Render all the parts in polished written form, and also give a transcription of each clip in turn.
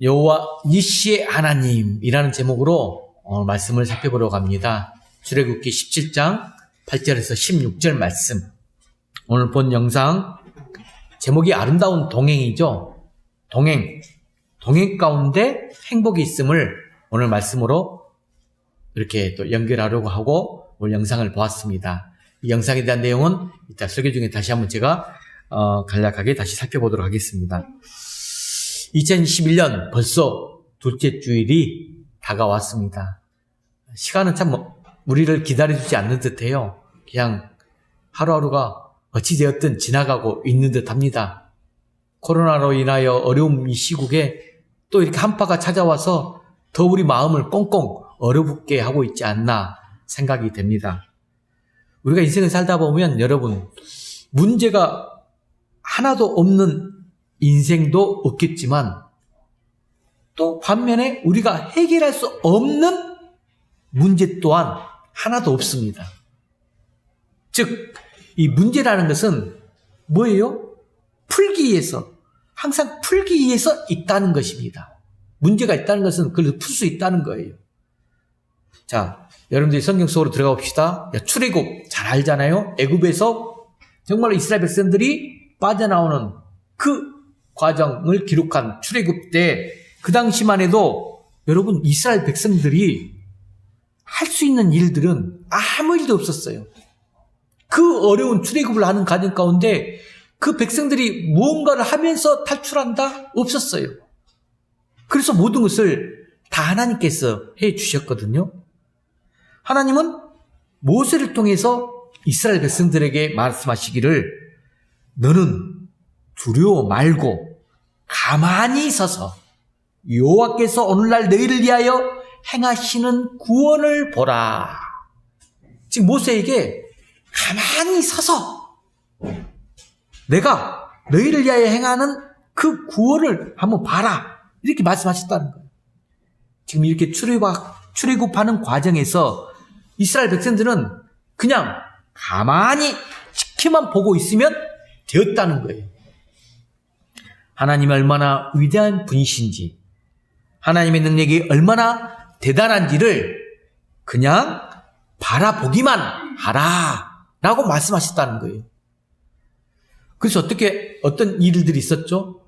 여호와 니시의 하나님이라는 제목으로 오늘 말씀을 살펴보려고 합니다. 출애굽기 17장 8절에서 16절 말씀. 오늘 본 영상 제목이 아름다운 동행이죠. 동행 가운데 행복이 있음을 오늘 말씀으로 이렇게 또 연결하려고 하고 오늘 영상을 보았습니다. 이 영상에 대한 내용은 이따 설교 중에 다시 한번 제가 간략하게 다시 살펴보도록 하겠습니다. 2021년 벌써 둘째 주일이 다가왔습니다. 시간은 참 우리를 기다려주지 않는 듯해요. 그냥 하루하루가 어찌되었든 지나가고 있는 듯합니다. 코로나로 인하여 어려운 이 시국에 또 이렇게 한파가 찾아와서 더 우리 마음을 꽁꽁 얼어붙게 하고 있지 않나 생각이 됩니다. 우리가 인생을 살다 보면 여러분, 문제가 하나도 없는 인생도 없겠지만 또 반면에 우리가 해결할 수 없는 문제 또한 하나도 없습니다. 즉, 이 문제라는 것은 뭐예요? 풀기 위해서, 항상 풀기 위해서 있다는 것입니다. 문제가 있다는 것은 그걸 풀 수 있다는 거예요. 자, 여러분들이 성경 속으로 들어가 봅시다. 출애굽 잘 알잖아요. 애굽에서 정말 이스라엘 백성들이 빠져나오는 그 과정을 기록한 출애굽 때 그 당시만 해도 여러분 이스라엘 백성들이 할 수 있는 일들은 아무 일도 없었어요. 그 어려운 출애굽을 하는 과정 가운데 그 백성들이 무언가를 하면서 탈출한다? 없었어요. 그래서 모든 것을 다 하나님께서 해 주셨거든요. 하나님은 모세를 통해서 이스라엘 백성들에게 말씀하시기를 너는 두려워 말고 가만히 서서 여호와께서 오늘날 너희를 위하여 행하시는 구원을 보라. 지금 모세에게 가만히 서서 내가 너희를 위하여 행하는 그 구원을 한번 봐라. 이렇게 말씀하셨다는 거예요. 지금 이렇게 출애굽하는 과정에서 이스라엘 백성들은 그냥 가만히 지켜만 보고 있으면 되었다는 거예요. 하나님이 얼마나 위대한 분이신지, 하나님의 능력이 얼마나 대단한지를 그냥 바라보기만 하라 라고 말씀하셨다는 거예요. 그래서 어떤 일들이 있었죠?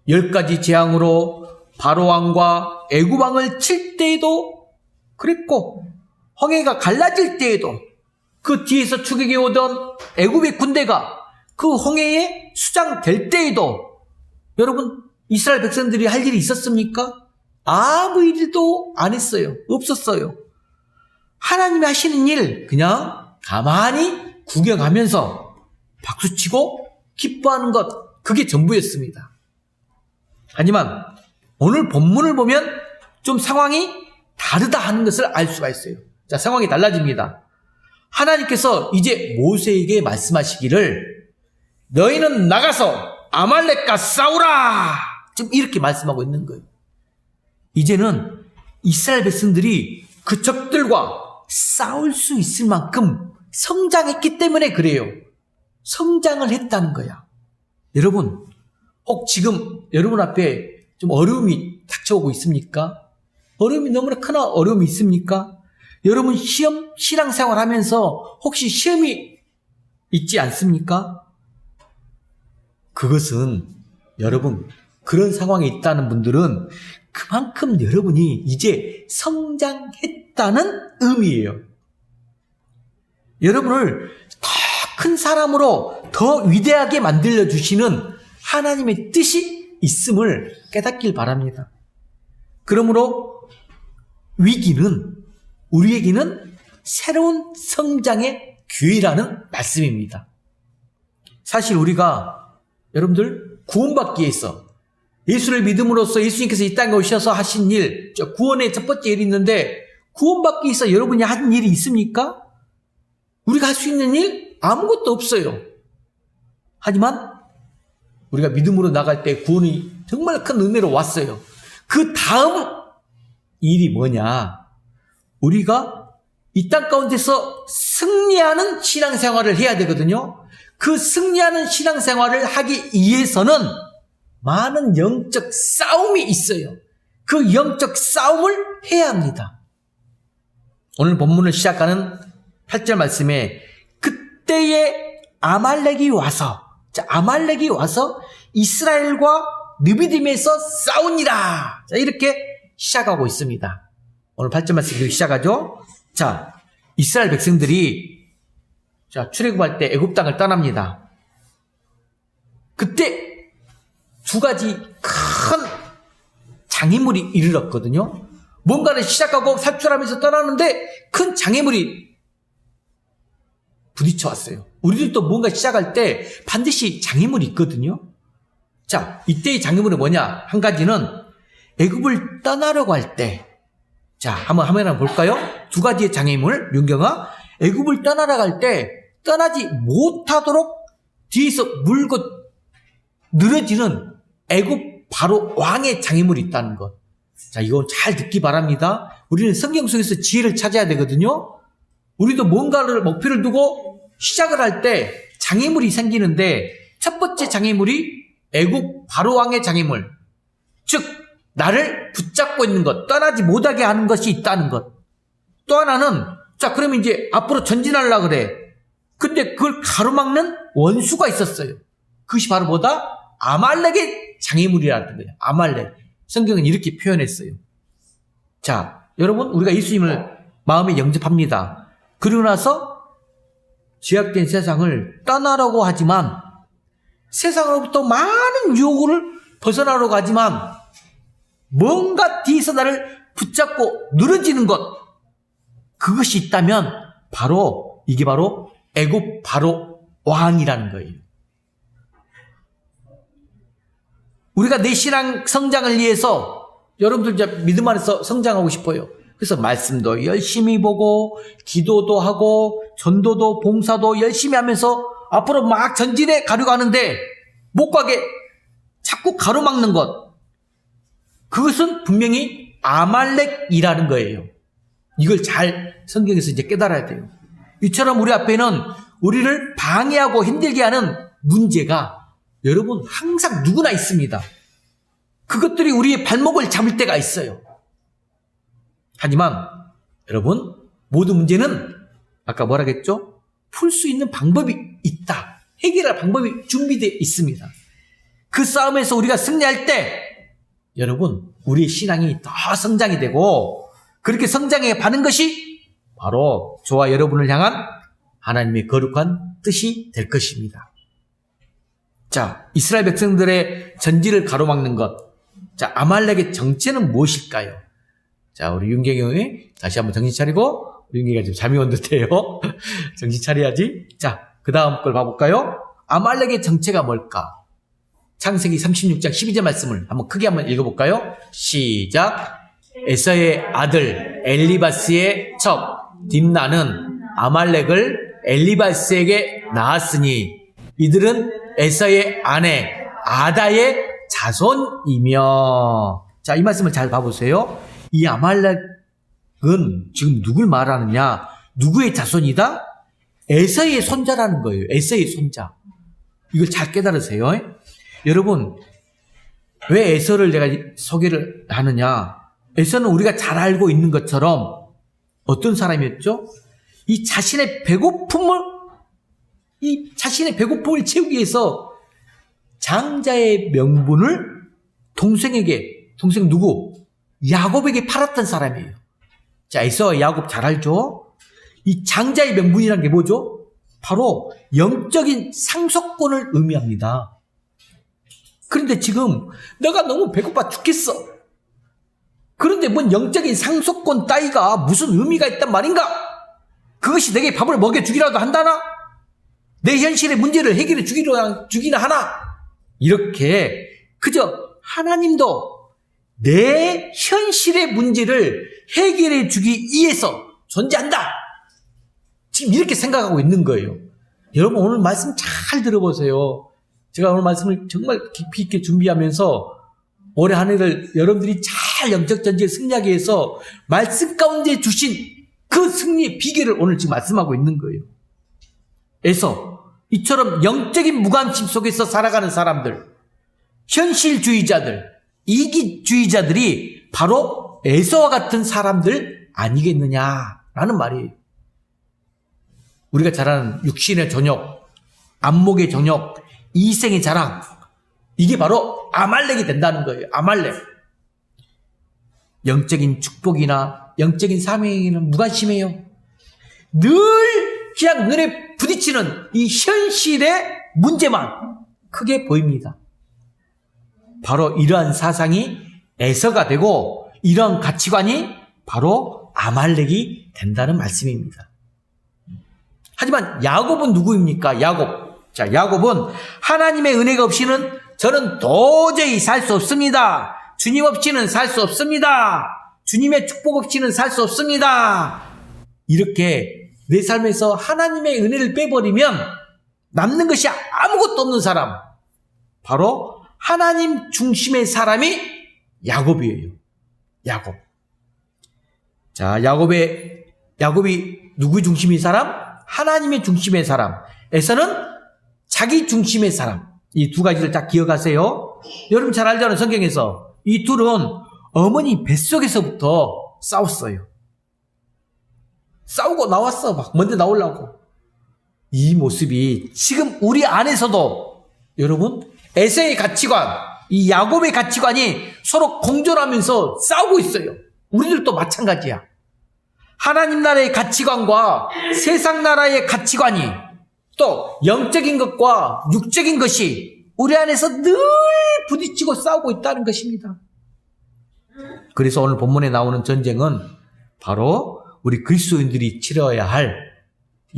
10가지 재앙으로 바로왕과 애굽왕을 칠 때에도 그랬고, 홍해가 갈라질 때에도 그 뒤에서 추격해 오던 애굽의 군대가 그 홍해에 수장될 때에도 여러분 이스라엘 백성들이 할 일이 있었습니까? 아무 일도 안 했어요. 없었어요. 하나님이 하시는 일 그냥 가만히 구경하면서 박수치고 기뻐하는 것, 그게 전부였습니다. 하지만 오늘 본문을 보면 좀 상황이 다르다 하는 것을 알 수가 있어요. 자, 상황이 달라집니다. 하나님께서 이제 모세에게 말씀하시기를 너희는 나가서 아말렉과 싸우라! 지금 이렇게 말씀하고 있는 거예요. 이제는 이스라엘 백성들이 그 적들과 싸울 수 있을 만큼 성장했기 때문에 그래요. 성장을 했다는 거야. 여러분, 혹 지금 여러분 앞에 좀 어려움이 닥쳐오고 있습니까? 어려움이 너무나 큰 어려움이 있습니까? 여러분 신앙생활 하면서 혹시 시험이 있지 않습니까? 그것은 여러분 그런 상황에 있다는 분들은 그만큼 여러분이 이제 성장했다는 의미예요. 여러분을 더 큰 사람으로 더 위대하게 만들어 주시는 하나님의 뜻이 있음을 깨닫길 바랍니다. 그러므로 위기는 우리에게는 새로운 성장의 기회라는 말씀입니다. 사실 우리가 여러분들 구원받기 위해서 예수를 믿음으로써 예수님께서 이 땅에 오셔서 하신 일, 구원의 첫 번째 일이 있는데 구원받기 위해서 여러분이 한 일이 있습니까? 우리가 할 수 있는 일? 아무것도 없어요. 하지만 우리가 믿음으로 나갈 때 구원이 정말 큰 은혜로 왔어요. 그 다음 일이 뭐냐? 우리가 이 땅 가운데서 승리하는 신앙생활을 해야 되거든요. 그 승리하는 신앙생활을 하기 위해서는 많은 영적 싸움이 있어요. 그 영적 싸움을 해야 합니다. 오늘 본문을 시작하는 8절 말씀에 그때에 아말렉이 와서 이스라엘과 느비딤에서 싸우니라. 자, 이렇게 시작하고 있습니다. 오늘 8절 말씀 이렇게 시작하죠. 자, 이스라엘 백성들이 출애굽할 때 애굽 땅을 떠납니다. 그때 두 가지 큰 장애물이 이르렀거든요. 뭔가를 시작하고 살출하면서 떠나는데 큰 장애물이 부딪혀 왔어요. 우리들도 뭔가 시작할 때 반드시 장애물이 있거든요. 자, 이때의 장애물은 뭐냐? 한 가지는 애굽을 떠나려고 할 때, 자, 한번 화면 볼까요? 두 가지의 장애물, 윤경아. 애굽을 떠나려고 할 때 떠나지 못하도록 뒤에서 물고 늘어지는 애굽 바로 왕의 장애물이 있다는 것. 자, 이거 잘 듣기 바랍니다. 우리는 성경 속에서 지혜를 찾아야 되거든요. 우리도 뭔가를 목표를 두고 시작을 할 때 장애물이 생기는데 첫 번째 장애물이 애굽 바로 왕의 장애물. 즉 나를 붙잡고 있는 것, 떠나지 못하게 하는 것이 있다는 것. 또 하나는 자, 그러면 이제 앞으로 전진하려고 그래. 근데 그걸 가로막는 원수가 있었어요. 그것이 바로 뭐다? 아말렉의 장애물이라는 거예요. 아말렉. 성경은 이렇게 표현했어요. 자, 여러분, 우리가 예수님을 마음에 영접합니다. 그러고 나서 죄악된 세상을 떠나려고 하지만 세상으로부터 많은 유혹을 벗어나려고 하지만 뭔가 뒤에서 나를 붙잡고 늘어지는 것, 그것이 있다면 이게 바로 애굽 바로 왕이라는 거예요. 우리가 내 신앙 성장을 위해서 여러분들 이제 믿음 안에서 성장하고 싶어요. 그래서 말씀도 열심히 보고 기도도 하고 전도도 봉사도 열심히 하면서 앞으로 막 전진해 가려고 하는데 못 가게 자꾸 가로막는 것, 그것은 분명히 아말렉이라는 거예요. 이걸 잘 성경에서 이제 깨달아야 돼요. 이처럼 우리 앞에는 우리를 방해하고 힘들게 하는 문제가 여러분 항상 누구나 있습니다. 그것들이 우리의 발목을 잡을 때가 있어요. 하지만 여러분, 모든 문제는 아까 뭐라 했죠? 풀 수 있는 방법이 있다. 해결할 방법이 준비되어 있습니다. 그 싸움에서 우리가 승리할 때 여러분, 우리의 신앙이 더 성장이 되고 그렇게 성장해 가는 것이 바로 저와 여러분을 향한 하나님의 거룩한 뜻이 될 것입니다. 자, 이스라엘 백성들의 전진을 가로막는 것. 자, 아말렉의 정체는 무엇일까요? 자, 우리 윤경영이 다시 한번 정신 차리고, 우리 윤경이가 지금 잠이 온 듯해요. 정신 차려야지. 자, 그 다음 걸 봐볼까요? 아말렉의 정체가 뭘까? 창세기 36장 12절 말씀을 크게 한번 읽어볼까요? 시작. 에서의 아들 엘리바스의 첩 딥나는 아말렉을 엘리바스에게 낳았으니 이들은 에서의 아내 아다의 자손이며. 자, 이 말씀을 잘 봐보세요. 이 아말렉은 지금 누굴 말하느냐? 누구의 자손이다? 에서의 손자라는 거예요. 에서의 손자. 이걸 잘 깨달으세요. 여러분, 왜 에서를 내가 소개를 하느냐? 에서는 우리가 잘 알고 있는 것처럼 어떤 사람이었죠? 이 자신의 배고픔을 채우기 위해서 장자의 명분을 동생 누구? 야곱에게 팔았던 사람이에요. 자, 에서와 야곱 잘 알죠? 이 장자의 명분이란 게 뭐죠? 바로 영적인 상속권을 의미합니다. 그런데 지금 내가 너무 배고파 죽겠어. 그런데 뭔 영적인 상속권 따위가 무슨 의미가 있단 말인가? 그것이 내게 밥을 먹여주기라도 한다나? 내 현실의 문제를 해결해 주기나 하나? 이렇게 그저 하나님도 내 현실의 문제를 해결해 주기 위해서 존재한다. 지금 이렇게 생각하고 있는 거예요. 여러분, 오늘 말씀 잘 들어보세요. 제가 오늘 말씀을 정말 깊이 있게 준비하면서 올해 한 해를 여러분들이 잘 영적 전쟁에 승리하기 위해서 말씀 가운데 주신 그 승리의 비결을 오늘 지금 말씀하고 있는 거예요. 그래서 이처럼 영적인 무관심 속에서 살아가는 사람들, 현실주의자들, 이기주의자들이 바로 에서와 같은 사람들 아니겠느냐라는 말이에요. 우리가 잘 아는 육신의 전욕, 안목의 전욕, 이생의 자랑, 이게 바로 아말렉이 된다는 거예요. 아말렉. 영적인 축복이나 영적인 사명에는 무관심해요. 늘 그냥 눈에 부딪히는 이 현실의 문제만 크게 보입니다. 바로 이러한 사상이 에서가 되고 이러한 가치관이 바로 아말렉이 된다는 말씀입니다. 하지만 야곱은 누구입니까? 야곱. 자, 야곱은 하나님의 은혜가 없이는 저는 도저히 살 수 없습니다. 주님 없이는 살 수 없습니다. 주님의 축복 없이는 살 수 없습니다. 이렇게 내 삶에서 하나님의 은혜를 빼버리면 남는 것이 아무것도 없는 사람, 바로 하나님 중심의 사람이 야곱이에요. 야곱. 자, 야곱이 누구 중심의 사람? 하나님의 중심의 사람. 에서는 자기 중심의 사람. 이 두 가지를 딱 기억하세요. 여러분 잘 알잖아요. 성경에서 이 둘은 어머니 뱃속에서부터 싸웠어요. 싸우고 나왔어. 막 먼저 나오려고. 이 모습이 지금 우리 안에서도 여러분 에서의 가치관, 이 야곱의 가치관이 서로 공존하면서 싸우고 있어요. 우리들도 마찬가지야. 하나님 나라의 가치관과 세상 나라의 가치관이 또 영적인 것과 육적인 것이 우리 안에서 늘 부딪히고 싸우고 있다는 것입니다. 그래서 오늘 본문에 나오는 전쟁은 바로 우리 그리스도인들이 치러야 할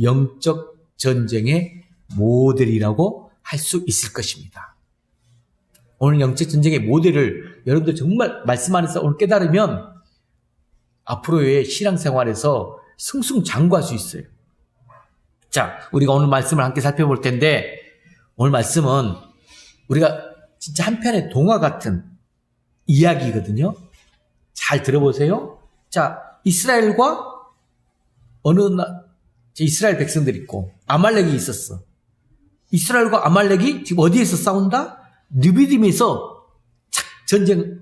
영적 전쟁의 모델이라고 할 수 있을 것입니다. 오늘 영적 전쟁의 모델을 여러분들 정말 말씀 안에서 오늘 깨달으면 앞으로의 신앙생활에서 승승장구할 수 있어요. 자, 우리가 오늘 말씀을 함께 살펴볼 텐데 오늘 말씀은 우리가 진짜 한편의 동화 같은 이야기거든요. 잘 들어보세요. 자, 이스라엘과 이스라엘 백성들이 있고 아말렉이 있었어. 이스라엘과 아말렉이 지금 어디에서 싸운다? 느비딤에서 전쟁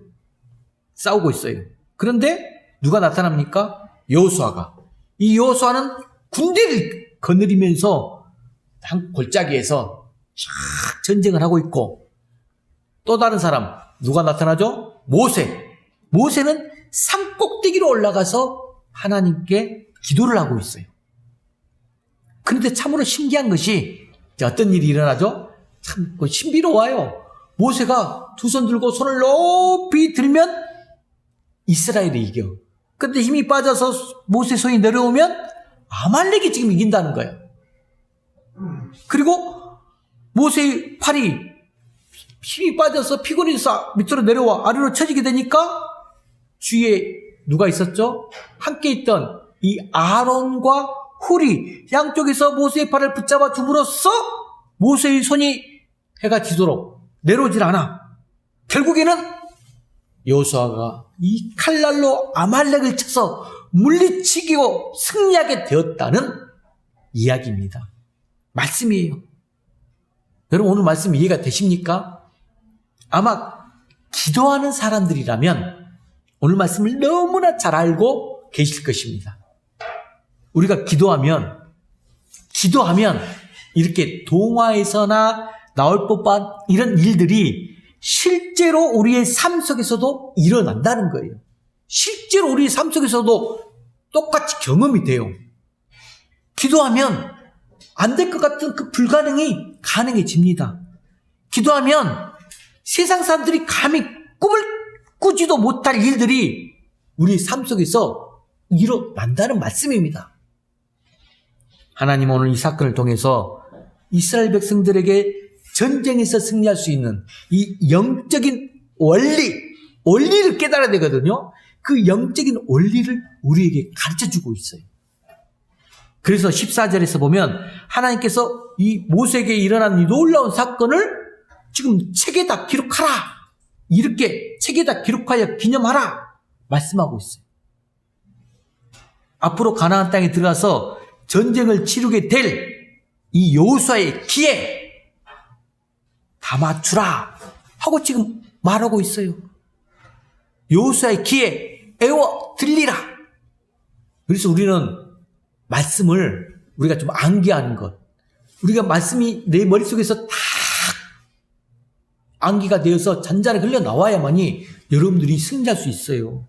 싸우고 있어요. 그런데 누가 나타납니까? 여호수아가. 이 여호수아는 군대를 거느리면서 한 골짜기에서 쫙 전쟁을 하고 있고 또 다른 사람 누가 나타나죠? 모세. 모세는 산 꼭대기로 올라가서 하나님께 기도를 하고 있어요. 그런데 참으로 신기한 것이 어떤 일이 일어나죠? 참 신비로워요. 모세가 두 손 들고 손을 높이 들면 이스라엘이 이겨. 근데 힘이 빠져서 모세 손이 내려오면 아말렉이 지금 이긴다는 거예요. 그리고 모세의 팔이 힘이 빠져서 피곤해서 밑으로 내려와 아래로 쳐지게 되니까 주위에 누가 있었죠? 함께 있던 이 아론과 훌이 양쪽에서 모세의 팔을 붙잡아 줌으로써 모세의 손이 해가 지도록 내려오질 않아. 결국에는 여호수아가 이 칼날로 아말렉을 쳐서 물리치고 승리하게 되었다는 이야기입니다. 말씀이에요. 여러분 오늘 말씀 이해가 되십니까? 아마 기도하는 사람들이라면 오늘 말씀을 너무나 잘 알고 계실 것입니다. 우리가 기도하면 이렇게 동화에서나 나올 법한 이런 일들이 실제로 우리의 삶 속에서도 일어난다는 거예요. 실제로 우리의 삶 속에서도 똑같이 경험이 돼요. 기도하면 안 될 것 같은 그 불가능이 가능해집니다. 기도하면 세상 사람들이 감히 꿈을 꾸지도 못할 일들이 우리 삶 속에서 일어난다는 말씀입니다. 하나님은 오늘 이 사건을 통해서 이스라엘 백성들에게 전쟁에서 승리할 수 있는 이 영적인 원리를 깨달아야 되거든요. 그 영적인 원리를 우리에게 가르쳐주고 있어요. 그래서 14절에서 보면 하나님께서 이 모세에게 일어난 이 놀라운 사건을 지금 책에다 기록하라. 이렇게 책에다 기록하여 기념하라. 말씀하고 있어요. 앞으로 가나안 땅에 들어가서 전쟁을 치르게 될 이 여호수아의 기회 다 맞추라 하고 지금 말하고 있어요. 여호수아의 귀에 애워 들리라. 그래서 우리는 말씀을 우리가 좀 암기하는 것, 우리가 말씀이 내 머릿속에서 다 암기가 되어서 잔잔하게 흘러나와야만이 여러분들이 승리할 수 있어요.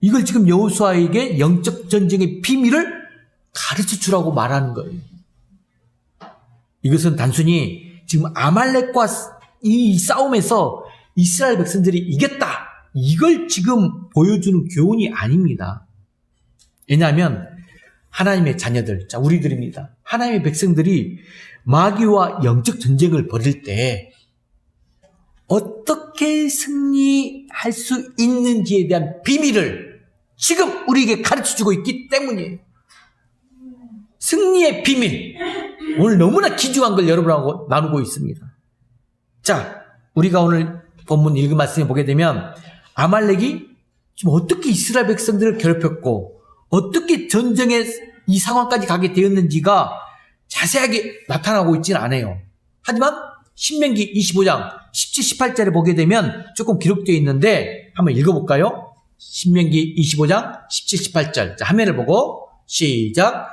이걸 지금 여호수아에게 영적 전쟁의 비밀을 가르쳐 주라고 말하는 거예요. 이것은 단순히 지금 아말렉과 이 싸움에서 이스라엘 백성들이 이겼다, 이걸 지금 보여주는 교훈이 아닙니다. 왜냐하면 하나님의 자녀들, 자, 우리들입니다. 하나님의 백성들이 마귀와 영적 전쟁을 벌일 때 어떻게 승리할 수 있는지에 대한 비밀을 지금 우리에게 가르쳐주고 있기 때문이에요. 승리의 비밀, 오늘 너무나 귀중한 걸 여러분하고 나누고 있습니다. 자, 우리가 오늘 본문 읽은 말씀을 보게 되면 아말렉이 지금 어떻게 이스라엘 백성들을 괴롭혔고 어떻게 전쟁의 이 상황까지 가게 되었는지가 자세하게 나타나고 있지는 않아요. 하지만 신명기 25장 17, 18절에 보게 되면 조금 기록되어 있는데 한번 읽어볼까요? 신명기 25장 17, 18절. 자, 화면을 보고 시작.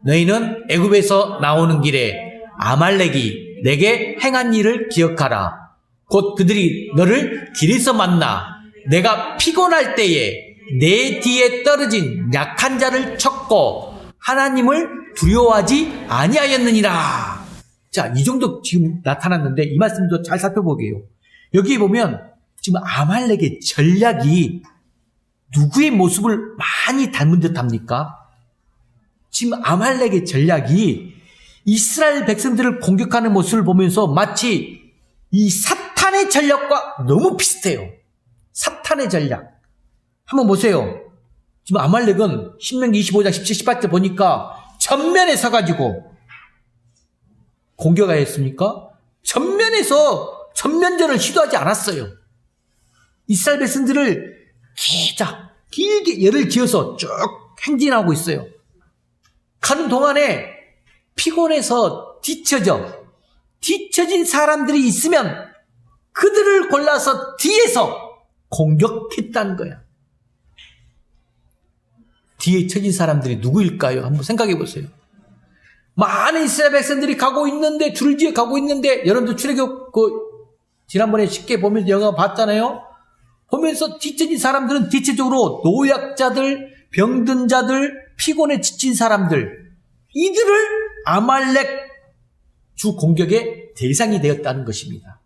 너희는 애굽에서 나오는 길에 아말렉이 내게 행한 일을 기억하라. 곧 그들이 너를 길에서 만나 내가 피곤할 때에 내 뒤에 떨어진 약한 자를 쳤고 하나님을 두려워하지 아니하였느니라. 자, 이 정도 지금 나타났는데 이 말씀도 잘 살펴보게요. 여기 보면 지금 아말렉의 전략이 누구의 모습을 많이 닮은 듯 합니까? 지금 아말렉의 전략이 이스라엘 백성들을 공격하는 모습을 보면서 마치 이 사탄의 전략과 너무 비슷해요. 사탄의 전략. 한번 보세요. 지금 아말렉은 신명기 25장 17, 18절 보니까 전면에 서가지고 공격하였습니까? 전면에서 전면전을 시도하지 않았어요. 이스라엘 백성들을 길게 예를 지어서 쭉 행진하고 있어요. 가는 동안에 피곤해서 뒤처진 사람들이 있으면 그들을 골라서 뒤에서 공격했다는 거야. 뒤에 처진 사람들이 누구일까요? 한번 생각해 보세요. 많은 이스라엘 백성들이 가고 있는데, 줄지어 가고 있는데, 여러분도 출애굽 지난번에 쉽게 보면서 영화 봤잖아요. 보면서 뒤처진 사람들은 대체적으로 노약자들, 병든 자들, 피곤에 지친 사람들, 이들을 아말렉 주 공격의 대상이 되었다는 것입니다.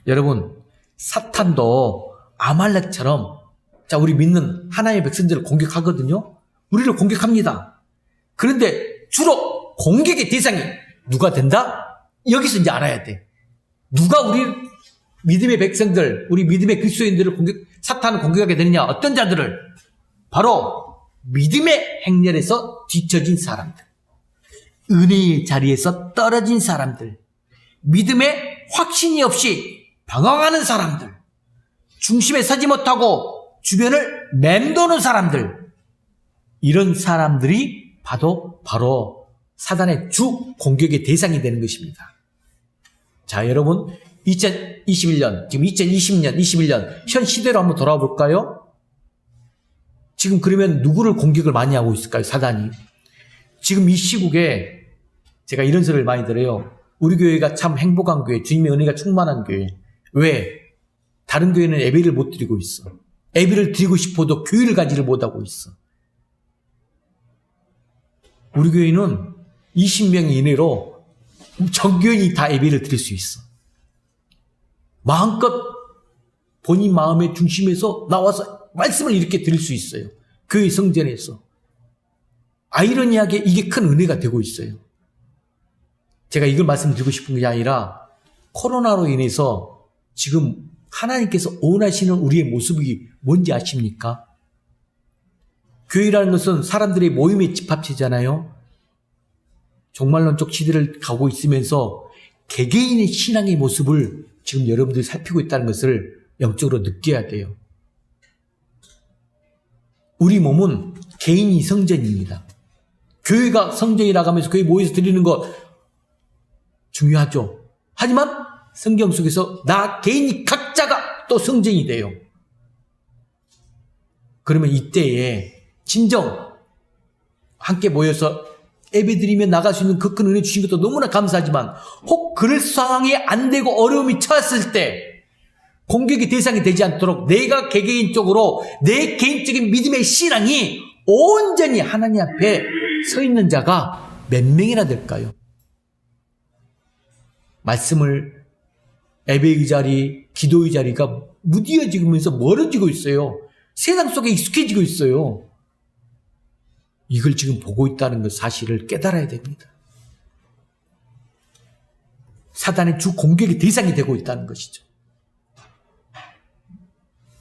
여러분, 사탄도 아말렉처럼, 자, 우리 믿는 하나님의 백성들을 공격하거든요. 우리를 공격합니다. 그런데 주로 공격의 대상이 누가 된다? 여기서 이제 알아야 돼. 누가 우리 믿음의 백성들, 우리 믿음의 그리스도인들을 사탄을 공격하게 되느냐? 어떤 자들을? 바로 믿음의 행렬에서 뒤처진 사람들, 은혜의 자리에서 떨어진 사람들, 믿음의 확신이 없이 방황하는 사람들, 중심에 서지 못하고 주변을 맴도는 사람들, 이런 사람들이 바로 사단의 주 공격의 대상이 되는 것입니다. 자, 여러분, 2021년, 지금 2020년, 21년, 현 시대로 한번 돌아와 볼까요? 지금 그러면 누구를 공격을 많이 하고 있을까요? 사단이. 지금 이 시국에 제가 이런 소리를 많이 들어요. 우리 교회가 참 행복한 교회, 주님의 은혜가 충만한 교회. 왜? 다른 교회는 예배를 못 드리고 있어. 예배를 드리고 싶어도 교회를 가지를 못하고 있어. 우리 교회는 20명 이내로 전 교인이 다 예배를 드릴 수 있어. 마음껏 본인 마음의 중심에서 나와서 말씀을 이렇게 드릴 수 있어요. 교회 성전에서. 아이러니하게 이게 큰 은혜가 되고 있어요. 제가 이걸 말씀드리고 싶은 게 아니라 코로나로 인해서 지금 하나님께서 원하시는 우리의 모습이 뭔지 아십니까? 교회라는 것은 사람들의 모임의 집합체잖아요. 종말론적 시대를 가고 있으면서 개개인의 신앙의 모습을 지금 여러분들이 살피고 있다는 것을 영적으로 느껴야 돼요. 우리 몸은 개인이 성전입니다. 교회가 성전이라고 하면서 교회 모여서 드리는 것 중요하죠. 하지만 성경 속에서 나 개인이 각자가 또 성전이 돼요. 그러면 이때에 진정 함께 모여서 예배드리며 나갈 수 있는 그 큰 은혜 주신 것도 너무나 감사하지만 혹 그럴 상황이 안 되고 어려움이 처했을 때 공격의 대상이 되지 않도록 내가 개개인적으로 내 개인적인 믿음의 신앙이 온전히 하나님 앞에 서 있는 자가 몇 명이나 될까요? 말씀을 예배의 자리, 기도의 자리가 무뎌지면서 멀어지고 있어요. 세상 속에 익숙해지고 있어요. 이걸 지금 보고 있다는 그 사실을 깨달아야 됩니다. 사단의 주 공격의 대상이 되고 있다는 것이죠.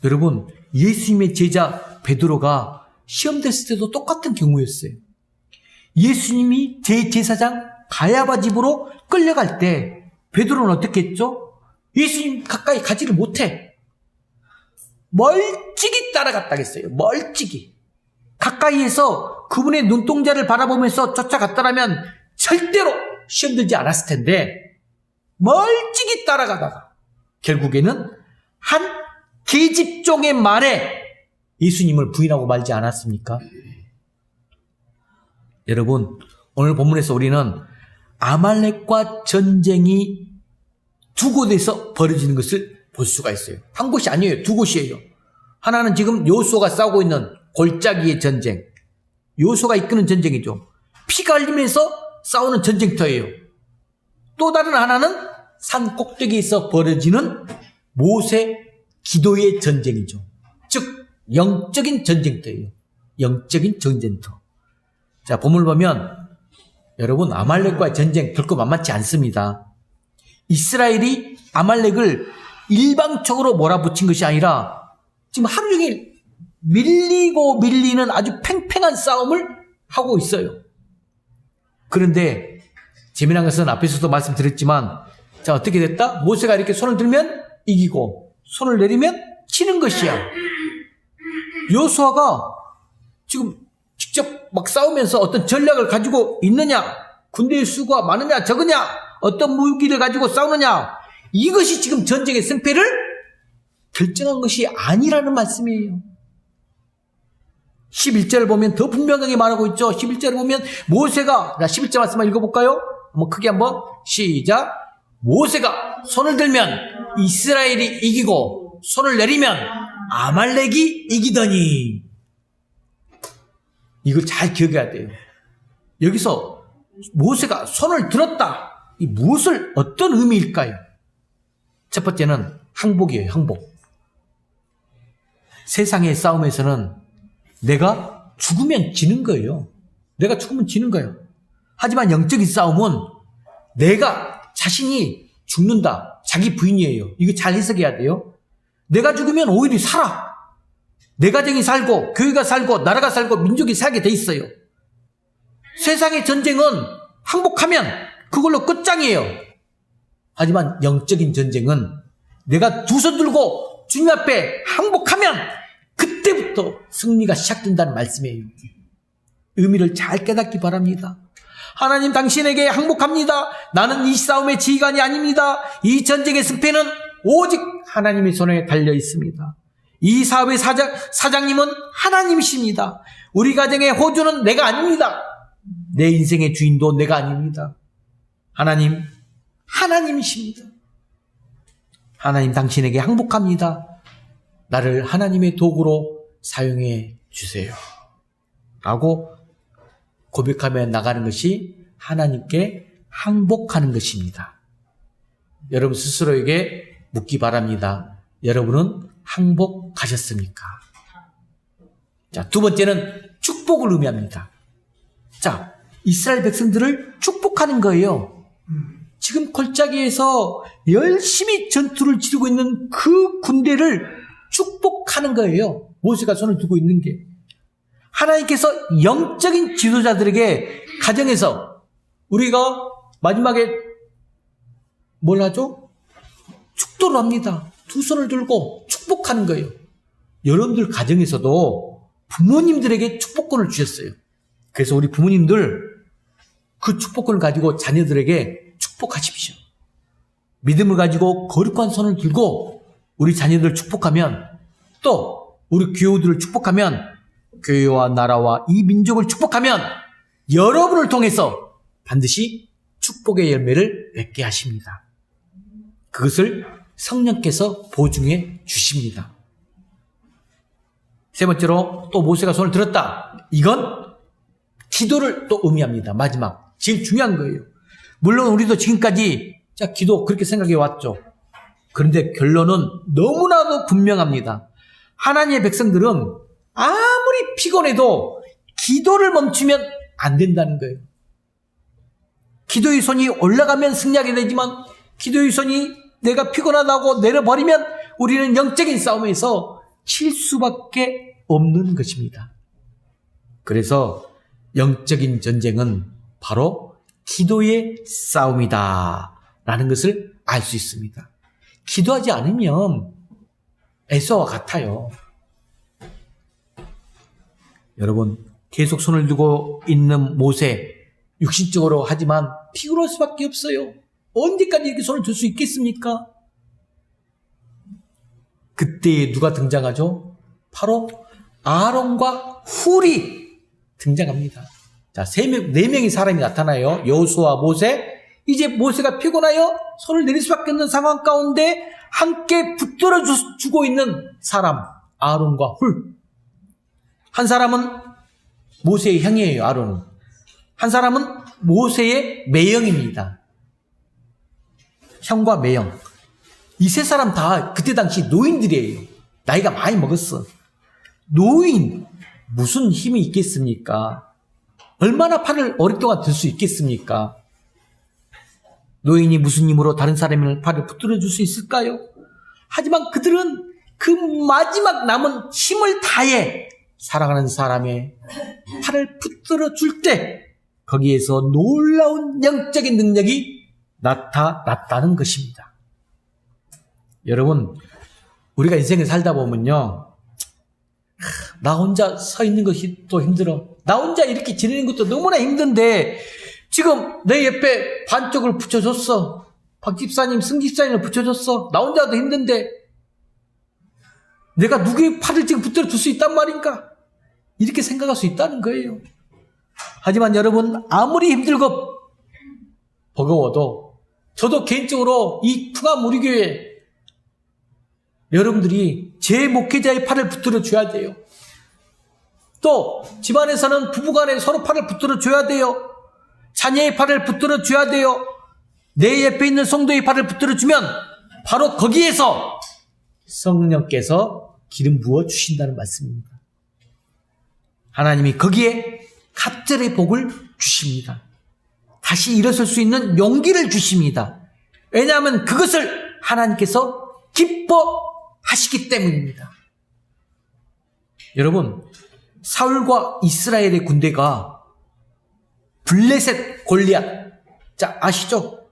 여러분, 예수님의 제자 베드로가 시험 됐을 때도 똑같은 경우였어요. 예수님이 제사장 가야바 집으로 끌려갈 때 베드로는 어떻게 했죠? 예수님 가까이 가지를 못해. 멀찍이 따라갔다겠어요. 멀찍이. 가까이에서 그분의 눈동자를 바라보면서 쫓아갔더라면 절대로 시험 들지 않았을 텐데 멀찍이 따라가다가 결국에는 한 계집종의 말에 예수님을 부인하고 말지 않았습니까? 여러분, 오늘 본문에서 우리는 아말렉과 전쟁이 두 곳에서 벌어지는 것을 볼 수가 있어요. 한 곳이 아니에요. 두 곳이에요. 하나는 지금 여호수아가 싸우고 있는 골짜기의 전쟁, 여호수아가 이끄는 전쟁이죠. 피가 흘리면서 싸우는 전쟁터예요. 또 다른 하나는 산 꼭대기에서 벌어지는 모세 기도의 전쟁이죠. 즉 영적인 전쟁터예요. 영적인 전쟁터. 자, 본문을 보면 여러분, 아말렉과의 전쟁 결코 만만치 않습니다. 이스라엘이 아말렉을 일방적으로 몰아붙인 것이 아니라 지금 하루 종일 밀리고 밀리는 아주 팽팽한 싸움을 하고 있어요. 그런데 재미난 것은 앞에서도 말씀드렸지만, 자, 어떻게 됐다? 모세가 이렇게 손을 들면 이기고 손을 내리면 치는 것이야. 여호수아가 지금 직접 막 싸우면서 어떤 전략을 가지고 있느냐, 군대의 수가 많으냐 적으냐, 어떤 무기를 가지고 싸우느냐, 이것이 지금 전쟁의 승패를 결정한 것이 아니라는 말씀이에요. 11절을 보면 더 분명하게 말하고 있죠. 11절을 보면 모세가, 11절 말씀을 읽어볼까요? 한번 크게 한번 시작. 모세가 손을 들면 이스라엘이 이기고 손을 내리면 아말렉이 이기더니. 이걸 잘 기억해야 돼요. 여기서 모세가 손을 들었다. 이 무엇을, 어떤 의미일까요? 첫 번째는 항복이에요. 항복. 세상의 싸움에서는 내가 죽으면 지는 거예요. 내가 죽으면 지는 거예요. 하지만 영적인 싸움은 내가 자신이 죽는다. 자기 부인이에요. 이거 잘 해석해야 돼요. 내가 죽으면 오히려 살아. 내 가정이 살고 교회가 살고 나라가 살고 민족이 살게 돼 있어요. 세상의 전쟁은 항복하면 그걸로 끝장이에요. 하지만 영적인 전쟁은 내가 두 손 들고 주님 앞에 항복하면 그때부터 승리가 시작된다는 말씀이에요. 의미를 잘 깨닫기 바랍니다. 하나님, 당신에게 항복합니다. 나는 이 싸움의 지휘관이 아닙니다. 이 전쟁의 승패는 오직 하나님의 손에 달려 있습니다. 이 사업의 사장님은 하나님이십니다. 우리 가정의 호주는 내가 아닙니다. 내 인생의 주인도 내가 아닙니다. 하나님, 하나님이십니다. 하나님, 당신에게 항복합니다. 나를 하나님의 도구로 사용해 주세요. 라고 고백하며 나가는 것이 하나님께 항복하는 것입니다. 여러분 스스로에게 묻기 바랍니다. 여러분은 항복하셨습니까? 자, 두 번째는 축복을 의미합니다. 자, 이스라엘 백성들을 축복하는 거예요. 지금 골짜기에서 열심히 전투를 치르고 있는 그 군대를 축복하는 거예요. 모세가 손을 들고 있는 게. 하나님께서 영적인 지도자들에게 가정에서 우리가 마지막에 뭘 하죠? 축도를 합니다. 두 손을 들고 축복하는 거예요. 여러분들 가정에서도 부모님들에게 축복권을 주셨어요. 그래서 우리 부모님들 그 축복권을 가지고 자녀들에게 축복하십시오. 믿음을 가지고 거룩한 손을 들고 우리 자녀들을 축복하면 또 우리 교우들을 축복하면, 교회와 나라와 이 민족을 축복하면 여러분을 통해서 반드시 축복의 열매를 맺게 하십니다. 그것을 성령께서 보증해 주십니다. 세 번째로 또 모세가 손을 들었다. 이건 기도를 또 의미합니다. 마지막 제일 중요한 거예요. 물론 우리도 지금까지 기도 그렇게 생각해 왔죠. 그런데 결론은 너무나도 분명합니다. 하나님의 백성들은 아무리 피곤해도 기도를 멈추면 안 된다는 거예요. 기도의 손이 올라가면 승리하게 되지만 기도의 손이 내가 피곤하다고 내려버리면 우리는 영적인 싸움에서 칠 수밖에 없는 것입니다. 그래서 영적인 전쟁은 바로 기도의 싸움이다 라는 것을 알 수 있습니다. 기도하지 않으면 에서와 같아요. 여러분, 계속 손을 두고 있는 모세, 육신적으로 하지만 피곤할 수밖에 없어요. 언제까지 이렇게 손을 들 수 있겠습니까? 그때 누가 등장하죠? 바로 아론과 훌이 등장합니다. 자, 네 명의 사람이 나타나요. 여호수아, 모세. 이제 모세가 피곤하여 손을 내릴 수밖에 없는 상황 가운데 함께 붙들어 주고 있는 사람, 아론과 훌. 한 사람은 모세의 형이에요, 아론은. 한 사람은 모세의 매형입니다. 형과 매형. 이 세 사람 다 그때 당시 노인들이에요. 나이가 많이 먹었어. 노인, 무슨 힘이 있겠습니까? 얼마나 팔을 오랫동안 들 수 있겠습니까? 노인이 무슨 힘으로 다른 사람의 팔을 붙들어 줄 수 있을까요? 하지만 그들은 그 마지막 남은 힘을 다해 사랑하는 사람의 팔을 붙들어 줄 때 거기에서 놀라운 영적인 능력이 나타났다는 것입니다. 여러분, 우리가 인생을 살다 보면요, 나 혼자 서 있는 것이 또 힘들어. 나 혼자 이렇게 지내는 것도 너무나 힘든데 지금 내 옆에 반쪽을 붙여줬어. 박 집사님, 승 집사님을 붙여줬어. 나 혼자도 힘든데 내가 누구의 팔을 지금 붙들어 줄 수 있단 말인가? 이렇게 생각할 수 있다는 거예요. 하지만 여러분, 아무리 힘들고 버거워도 저도 개인적으로 이 풍암 우리교회 여러분들이 제 목회자의 팔을 붙들어 줘야 돼요. 또 집안에서는 부부간에 서로 팔을 붙들어 줘야 돼요. 자녀의 팔을 붙들어 줘야 돼요. 내 옆에 있는 성도의 팔을 붙들어 주면 바로 거기에서 성령께서 기름 부어 주신다는 말씀입니다. 하나님이 거기에 갑절의 복을 주십니다. 다시 일어설 수 있는 용기를 주십니다. 왜냐하면 그것을 하나님께서 기뻐하시기 때문입니다. 여러분, 사울과 이스라엘의 군대가 블레셋 골리앗, 자, 아시죠?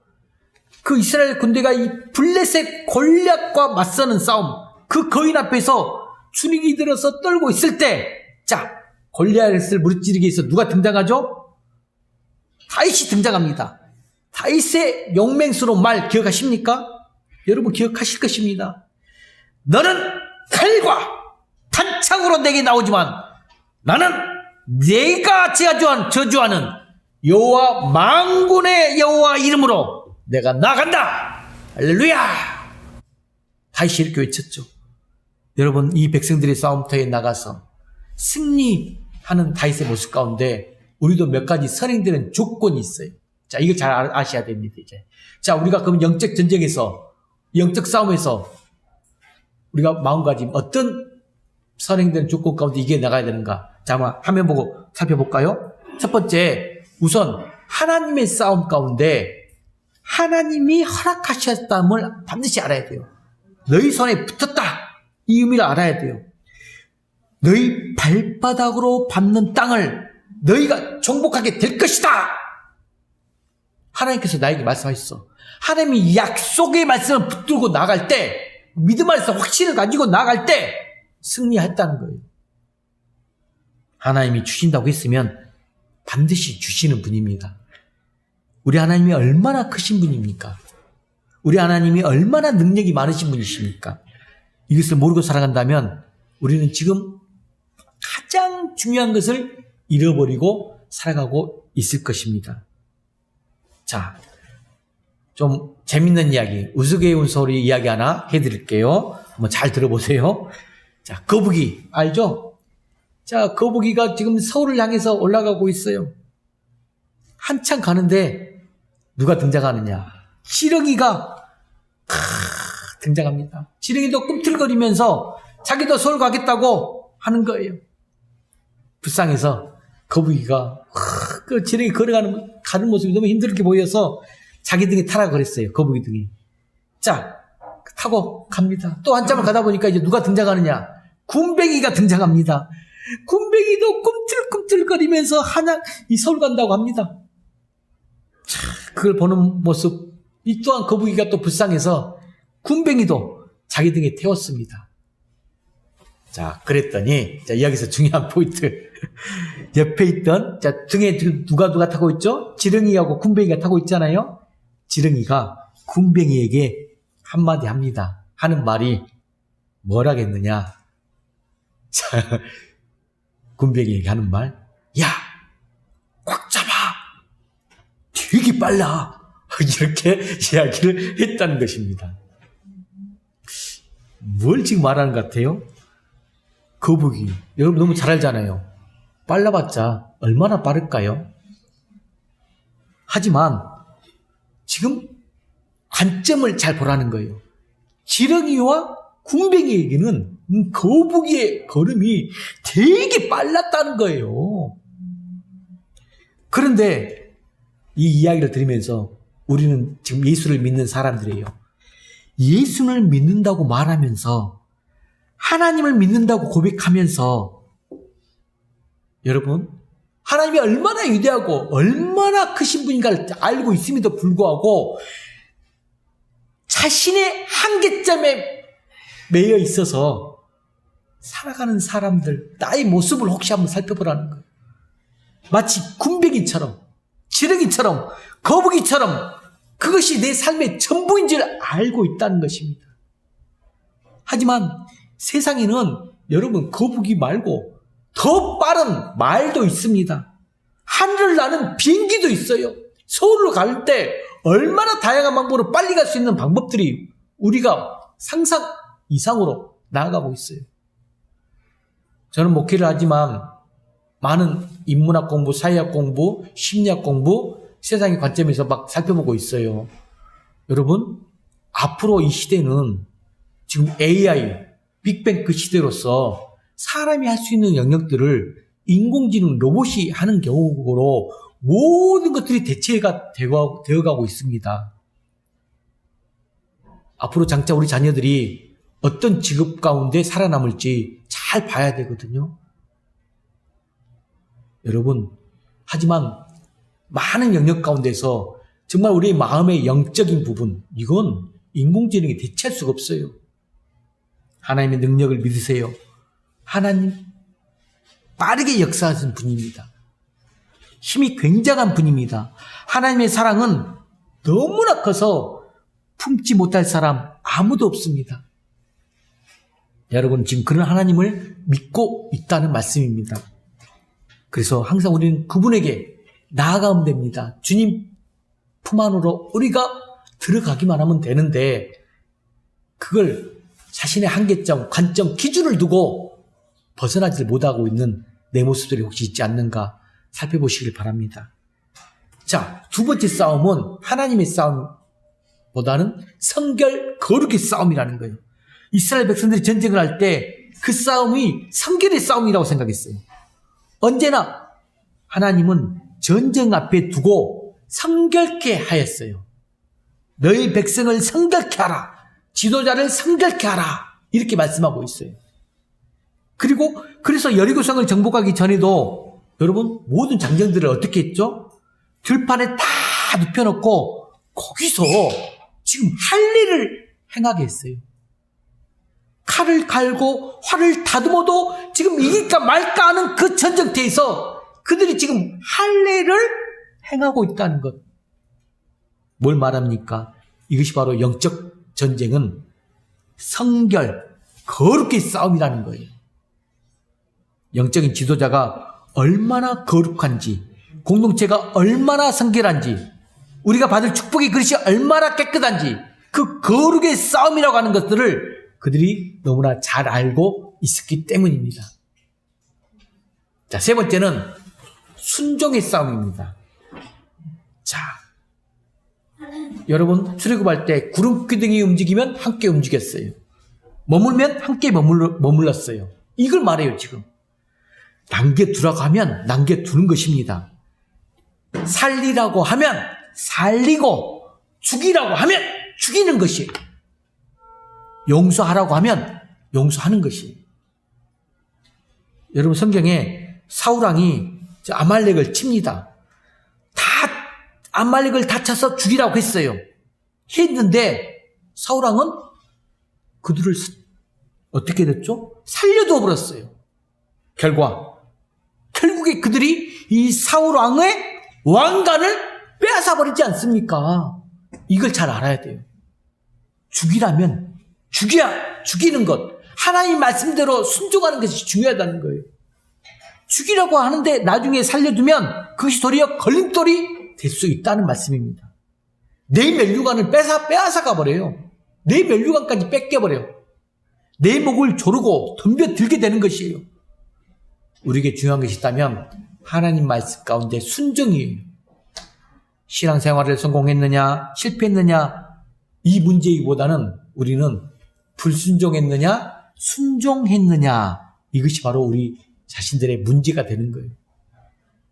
그 이스라엘 군대가 이 블레셋 골리앗과 맞서는 싸움, 그 거인 앞에서 주눅이 들어서 떨고 있을 때, 자, 골리앗을 무찌르기 위해서 누가 등장하죠? 다윗이 등장합니다. 다윗의 용맹스러운 말 기억하십니까? 여러분 기억하실 것입니다. 너는 칼과 탄창으로 내게 나오지만 나는 내가 저주하는 여호와 만군의 여호와 이름으로 내가 나간다. 할렐루야. 다윗이 이렇게 외쳤죠. 여러분, 이 백성들의 싸움터에 나가서 승리하는 다윗의 모습 가운데 우리도 몇 가지 선행되는 조건이 있어요. 자, 이거 잘 아셔야 됩니다, 이제. 자, 우리가 그럼 영적 전쟁에서, 영적 싸움에서 우리가 마음가짐, 어떤 선행되는 조건 가운데 이게 나가야 되는가? 자, 한번 화면 보고 살펴볼까요? 첫 번째, 우선 하나님의 싸움 가운데 하나님이 허락하셨다함을 반드시 알아야 돼요. 너희 손에 붙었다. 이 의미를 알아야 돼요. 너희 발바닥으로 밟는 땅을 너희가 정복하게 될 것이다. 하나님께서 나에게 말씀하셨어. 하나님이 약속의 말씀을 붙들고 나갈 때, 믿음 안에서 확신을 가지고 나갈 때 승리했다는 거예요. 하나님이 주신다고 했으면 반드시 주시는 분입니다. 우리 하나님이 얼마나 크신 분입니까? 우리 하나님이 얼마나 능력이 많으신 분이십니까? 이것을 모르고 살아간다면 우리는 지금 가장 중요한 것을 잃어버리고 살아가고 있을 것입니다. 자, 좀 재밌는 이야기, 우스갯소리 소리 이야기 하나 해드릴게요. 한번 잘 들어보세요. 자, 거북이 알죠? 자, 거북이가 지금 서울을 향해서 올라가고 있어요. 한참 가는데 누가 등장하느냐? 지렁이가 등장합니다. 지렁이도 꿈틀거리면서 자기도 서울 가겠다고 하는 거예요. 불쌍해서 거북이가 그 지렁이 가는 모습이 너무 힘들게 보여서 자기 등에 타라고 그랬어요. 거북이 등에. 자, 타고 갑니다. 또 한참을 가다 보니까 이제 누가 등장하느냐? 군뱅이가 등장합니다. 군뱅이도 꿈틀꿈틀거리면서 이 서울 간다고 합니다. 자, 그걸 보는 모습, 이 또한 거북이가 또 불쌍해서 군뱅이도 자기 등에 태웠습니다. 자, 그랬더니, 자, 여기서 중요한 포인트. 옆에 있던, 자, 등에 누가 타고 있죠? 지렁이하고 군뱅이가 타고 있잖아요? 지렁이가 군뱅이에게 한마디 합니다. 하는 말이 뭐라겠느냐? 자, 군뱅이에게 하는 말, 야! 꽉 잡아! 되게 빨라! 이렇게 이야기를 했다는 것입니다. 뭘 지금 말하는 것 같아요? 거북이. 여러분 너무 잘 알잖아요. 빨라봤자 얼마나 빠를까요? 하지만 지금 관점을 잘 보라는 거예요. 지렁이와 군뱅이에게는 거북이의 걸음이 되게 빨랐다는 거예요. 그런데 이 이야기를 들으면서 우리는 지금 예수를 믿는 사람들이에요. 예수를 믿는다고 말하면서 하나님을 믿는다고 고백하면서 여러분 하나님이 얼마나 위대하고 얼마나 크신 분인가를 알고 있음에도 불구하고 자신의 한계점에 매여 있어서 살아가는 사람들, 나의 모습을 혹시 한번 살펴보라는 거예요. 마치 군뱅이처럼, 지렁이처럼, 거북이처럼 그것이 내 삶의 전부인 줄 알고 있다는 것입니다. 하지만 세상에는 여러분 거북이 말고 더 빠른 말도 있습니다. 하늘을 나는 비행기도 있어요. 서울로 갈 때 얼마나 다양한 방법으로 빨리 갈 수 있는 방법들이 우리가 상상 이상으로 나아가고 있어요. 저는 목회를 하지만 많은 인문학 공부, 사회학 공부, 심리학 공부, 세상의 관점에서 막 살펴보고 있어요. 여러분, 앞으로 이 시대는 지금 AI, 빅뱅 그 시대로서 사람이 할 수 있는 영역들을 인공지능 로봇이 하는 경우로 모든 것들이 대체가 되어가고 있습니다. 앞으로 장차 우리 자녀들이 어떤 직업 가운데 살아남을지 잘 봐야 되거든요. 여러분, 하지만 많은 영역 가운데서 정말 우리의 마음의 영적인 부분, 이건 인공지능이 대체할 수가 없어요. 하나님의 능력을 믿으세요. 하나님 빠르게 역사하신 분입니다. 힘이 굉장한 분입니다. 하나님의 사랑은 너무나 커서 품지 못할 사람 아무도 없습니다. 여러분 지금 그런 하나님을 믿고 있다는 말씀입니다. 그래서 항상 우리는 그분에게 나아가면 됩니다. 주님 품 안으로 우리가 들어가기만 하면 되는데 그걸 자신의 한계점, 관점, 기준을 두고 벗어나지 못하고 있는 내 모습들이 혹시 있지 않는가 살펴보시길 바랍니다. 자, 두 번째 싸움은 하나님의 싸움보다는 성결, 거룩의 싸움이라는 거예요. 이스라엘 백성들이 전쟁을 할 때 그 싸움이 성결의 싸움이라고 생각했어요. 언제나 하나님은 전쟁 앞에 두고 성결케 하였어요. 너희 백성을 성결케 하라. 지도자를 성결케 하라. 이렇게 말씀하고 있어요. 그리고 그래서 여리고성을 정복하기 전에도 여러분 모든 장정들을 어떻게 했죠? 들판에 다 눕혀놓고 거기서 지금 할 일을 행하게 했어요. 칼을 갈고 활을 다듬어도 지금 이길까 말까 하는 그 전쟁터에서 그들이 지금 할 일을 행하고 있다는 것. 뭘 말합니까? 이것이 바로 영적 전쟁은 성결, 거룩의 싸움이라는 거예요. 영적인 지도자가 얼마나 거룩한지, 공동체가 얼마나 성결한지, 우리가 받을 축복의 그릇이 얼마나 깨끗한지, 그 거룩의 싸움이라고 하는 것들을 그들이 너무나 잘 알고 있었기 때문입니다. 자, 세 번째는 순종의 싸움입니다. 자, 여러분 출애굽할 때 구름기둥이 움직이면 함께 움직였어요. 머물면 함께 머물렀어요. 이걸 말해요. 지금 남겨두라고 하면 남겨두는 것입니다. 살리라고 하면 살리고, 죽이라고 하면 죽이는 것이에요. 용서하라고 하면 용서하는 것이에요. 여러분 성경에 사울왕이 아말렉을 칩니다. 다 아말렉을 다 쳐서 죽이라고 했어요. 했는데 사울왕은 그들을 어떻게 됐죠? 살려두어 버렸어요. 결국에 그들이 이 사울왕의 왕관을 빼앗아 버리지 않습니까? 이걸 잘 알아야 돼요. 죽이라면 죽여야, 죽이는 것, 하나님 말씀대로 순종하는 것이 중요하다는 거예요. 죽이라고 하는데 나중에 살려두면 그것이 도리어 걸림돌이 될 수 있다는 말씀입니다. 내 면류관을 빼앗아 가버려요. 내 면류관까지 뺏겨버려요. 내 목을 조르고 덤벼들게 되는 것이에요. 우리에게 중요한 것이 있다면 하나님 말씀 가운데 순종이에요. 신앙생활을 성공했느냐 실패했느냐 이 문제이기보다는 우리는 불순종했느냐 순종했느냐, 이것이 바로 우리 자신들의 문제가 되는 거예요.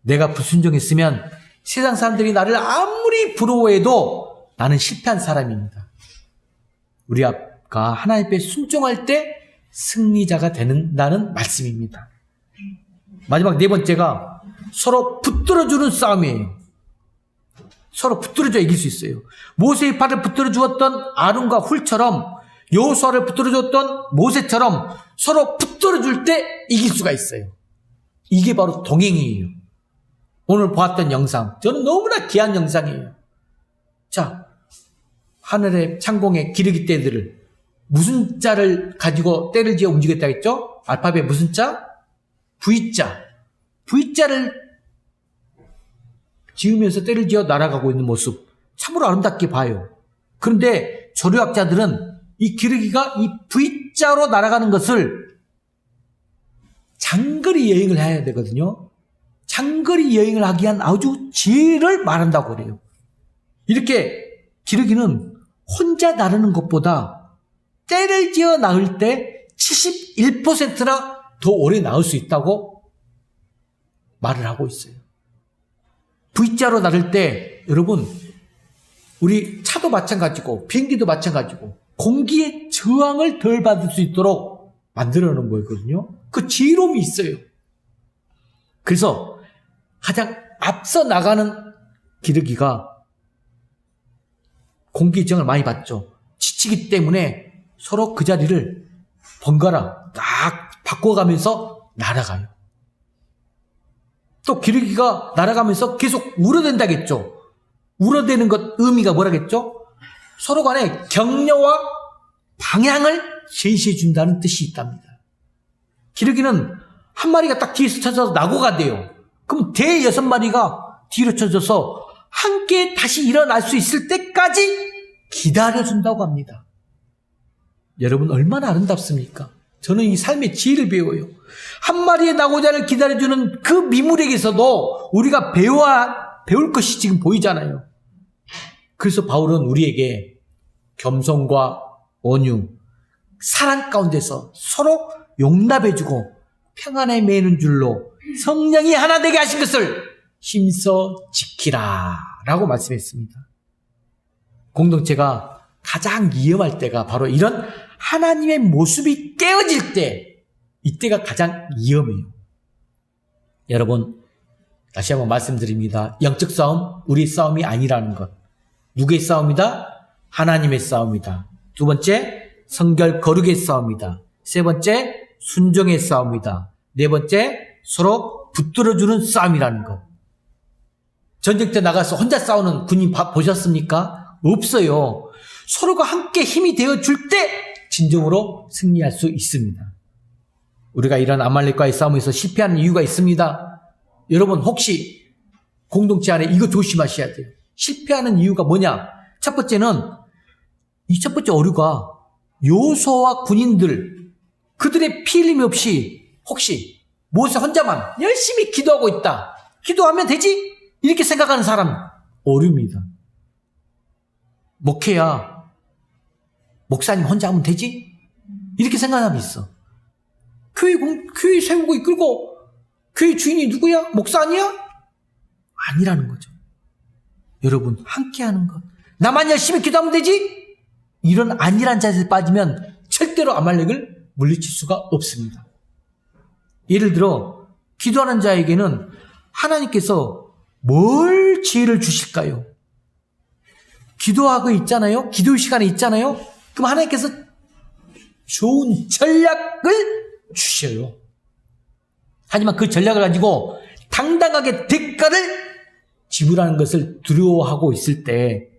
내가 불순종했으면 세상 사람들이 나를 아무리 부러워해도 나는 실패한 사람입니다. 우리가 하나님 앞에 순종할 때 승리자가 된다는 말씀입니다. 마지막 네 번째가 서로 붙들어주는 싸움이에요. 서로 붙들어줘야 이길 수 있어요. 모세의 팔을 붙들어 주었던 아론과 훌처럼, 여호수아를 붙들어 줬던 모세처럼 서로 붙들어 줄 때 이길 수가 있어요. 이게 바로 동행이에요. 오늘 보았던 영상, 저는 너무나 귀한 영상이에요. 자, 하늘의 창공의 기러기 떼들을 무슨 자를 가지고 떼를 지어 움직였다 했죠? 알파벳 무슨 자? V자. V자를 지으면서 떼를 지어 날아가고 있는 모습 참으로 아름답게 봐요. 그런데 조류학자들은 이 기러기가 이 V자로 날아가는 것을 장거리 여행을 해야 되거든요. 장거리 여행을 하기 위한 아주 지혜를 말한다고 그래요. 이렇게 기러기는 혼자 나르는 것보다 떼를 지어 나을 때 71%나 더 오래 나을 수 있다고 말을 하고 있어요. V자로 나를 때 여러분, 우리 차도 마찬가지고 비행기도 마찬가지고 공기의 저항을 덜 받을 수 있도록 만들어 놓은 거거든요. 그 지혜로움이 있어요. 그래서 가장 앞서 나가는 기러기가 공기의 저항을 많이 받죠. 지치기 때문에 서로 그 자리를 번갈아 딱 바꿔가면서 날아가요. 또 기러기가 날아가면서 계속 울어댄다겠죠. 울어대는 것 의미가 뭐라겠죠? 서로 간에 격려와 방향을 제시해 준다는 뜻이 있답니다. 기러기는 한 마리가 딱 뒤에서 쳐져서 낙오가 돼요. 그럼 대 6마리가 뒤로 쳐져서 함께 다시 일어날 수 있을 때까지 기다려준다고 합니다. 여러분 얼마나 아름답습니까? 저는 이 삶의 지혜를 배워요. 한 마리의 낙오자를 기다려주는 그 미물에게서도 우리가 배울 것이 지금 보이잖아요. 그래서 바울은 우리에게 겸손과 온유, 사랑 가운데서 서로 용납해주고 평안에 매는 줄로 성령이 하나 되게 하신 것을 힘써 지키라 라고 말씀했습니다. 공동체가 가장 위험할 때가 바로 이런 하나님의 모습이 깨어질 때, 이때가 가장 위험해요. 여러분 다시 한번 말씀드립니다. 영적 싸움, 우리 싸움이 아니라는 것. 누구의 싸움이다? 하나님의 싸움이다. 두 번째, 성결 거룩의 싸움이다. 세 번째, 순종의 싸움이다. 네 번째, 서로 붙들어주는 싸움이라는 것. 전쟁 때 나가서 혼자 싸우는 군인 보셨습니까? 없어요. 서로가 함께 힘이 되어줄 때 진정으로 승리할 수 있습니다. 우리가 이런 아말렉과의 싸움에서 실패하는 이유가 있습니다. 여러분 혹시 공동체 안에 이거 조심하셔야 돼요. 실패하는 이유가 뭐냐? 첫 번째는 이 첫 번째 오류가 요소와 군인들 그들의 피 흘림 없이 혹시 모세 혼자만 열심히 기도하고 있다. 기도하면 되지? 이렇게 생각하는 사람 오류입니다. 목회야 목사님 혼자 하면 되지? 이렇게 생각하는 사람이 있어. 교회 세우고 이끌고 교회 주인이 누구야? 목사 아니야? 아니라는 거죠. 여러분 함께 하는 것. 나만 열심히 기도하면 되지? 이런 아니란 자세에 빠지면 절대로 아말렉을 물리칠 수가 없습니다. 예를 들어 기도하는 자에게는 하나님께서 뭘 지혜를 주실까요? 기도하고 있잖아요. 기도의 시간에 있잖아요. 그럼 하나님께서 좋은 전략을 주셔요. 하지만 그 전략을 가지고 당당하게 대가를 지불하는 것을 두려워하고 있을 때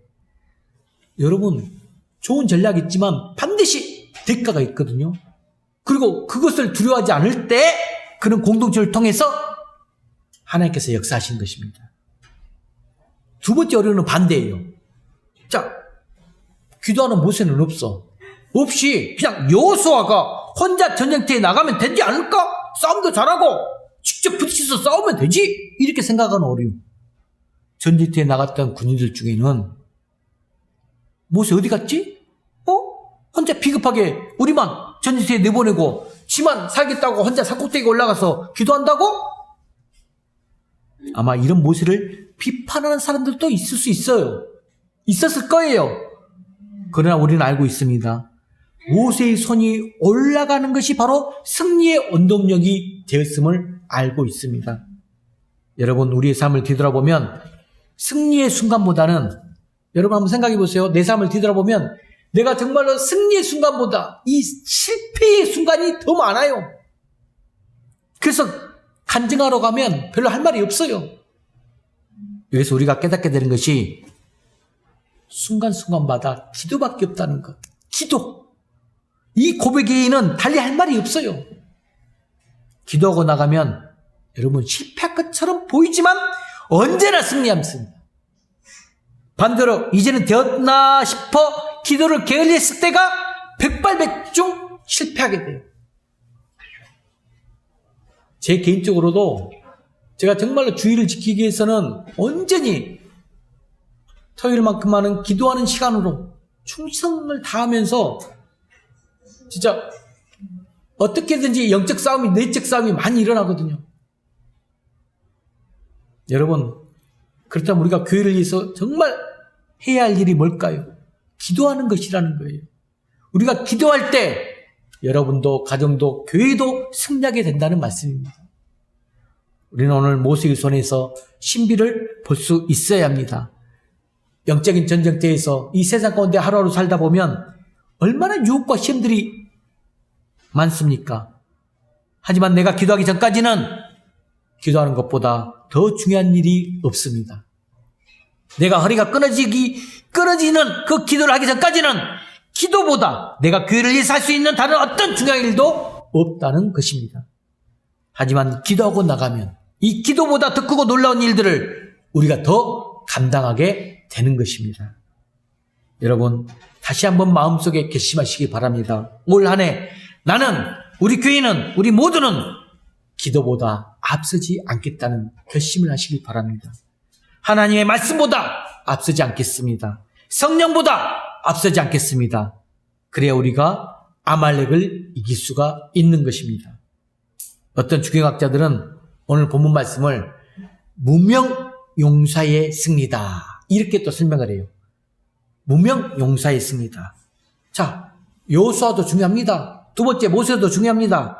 여러분 좋은 전략이 있지만 반드시 대가가 있거든요. 그리고 그것을 두려워하지 않을 때 그런 공동체를 통해서 하나님께서 역사하신 것입니다. 두 번째 어려움은 반대예요. 자, 기도하는 모세는 없이 그냥 여호수아가 혼자 전쟁터에 나가면 되지 않을까? 싸움도 잘하고 직접 부딪혀서 싸우면 되지? 이렇게 생각하는 어려움. 전쟁터에 나갔던 군인들 중에는 모세 어디 갔지? 혼자 비겁하게 우리만 전쟁터에 내보내고 지만 살겠다고 혼자 산꼭대기에 올라가서 기도한다고? 아마 이런 모세를 비판하는 사람들도 있을 수 있어요. 있었을 거예요. 그러나 우리는 알고 있습니다. 모세의 손이 올라가는 것이 바로 승리의 원동력이 되었음을 알고 있습니다. 여러분 우리의 삶을 뒤돌아보면 승리의 순간보다는 여러분 한번 생각해 보세요. 내 삶을 뒤돌아보면 내가 정말로 승리의 순간보다 이 실패의 순간이 더 많아요. 그래서 간증하러 가면 별로 할 말이 없어요. 여기서 우리가 깨닫게 되는 것이 순간순간마다 기도밖에 없다는 것. 기도. 이 고백에는 달리 할 말이 없어요. 기도하고 나가면 여러분 실패할 것처럼 보이지만 언제나 승리합니다. 반대로 이제는 되었나 싶어 기도를 게을리했을 때가 백발백중 실패하게 돼요. 제 개인적으로도 제가 정말로 주의를 지키기 위해서는 온전히 토요일만큼만은 기도하는 시간으로 충성을 다하면서 진짜 어떻게든지 영적 싸움이 내적 싸움이 많이 일어나거든요. 여러분 그렇다면 우리가 교회를 위해서 정말 해야 할 일이 뭘까요? 기도하는 것이라는 거예요. 우리가 기도할 때 여러분도 가정도 교회도 승리하게 된다는 말씀입니다. 우리는 오늘 모세의 손에서 신비를 볼 수 있어야 합니다. 영적인 전쟁터에서 이 세상 가운데 하루하루 살다 보면 얼마나 유혹과 시험들이 많습니까? 하지만 내가 기도하기 전까지는 기도하는 것보다 더 중요한 일이 없습니다. 내가 허리가 끊어지는 그 기도를 하기 전까지는 기도보다 내가 교회를 위해서 할 수 있는 다른 어떤 중요한 일도 없다는 것입니다. 하지만 기도하고 나가면 이 기도보다 더 크고 놀라운 일들을 우리가 더 감당하게 되는 것입니다. 여러분 다시 한번 마음속에 결심하시기 바랍니다. 올 한 해 나는 우리 교회는 우리 모두는 기도보다 앞서지 않겠다는 결심을 하시길 바랍니다. 하나님의 말씀보다 앞서지 않겠습니다. 성령보다 앞서지 않겠습니다. 그래야 우리가 아말렉을 이길 수가 있는 것입니다. 어떤 주경학자들은 오늘 본문 말씀을 무명 용사의 승리다 이렇게 또 설명을 해요. 무명 용사의 승리다. 자, 여호수아도 중요합니다. 두 번째 모세도 중요합니다.